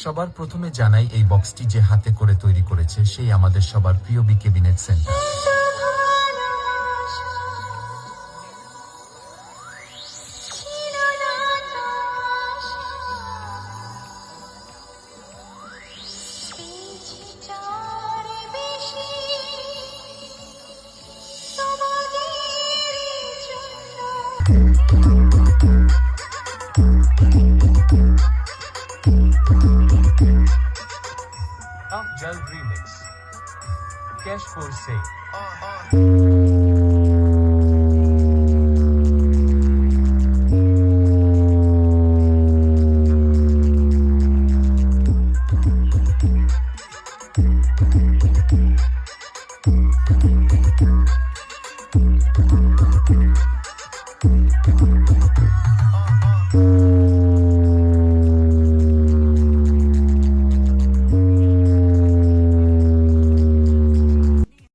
সবার প্রথমে জানাই এই বক্সটি যে হাতে করে তৈরি করেছে সেই আমাদের সবার প্রিয় B cabinet centre. Up Jal Remix. Cash for sale.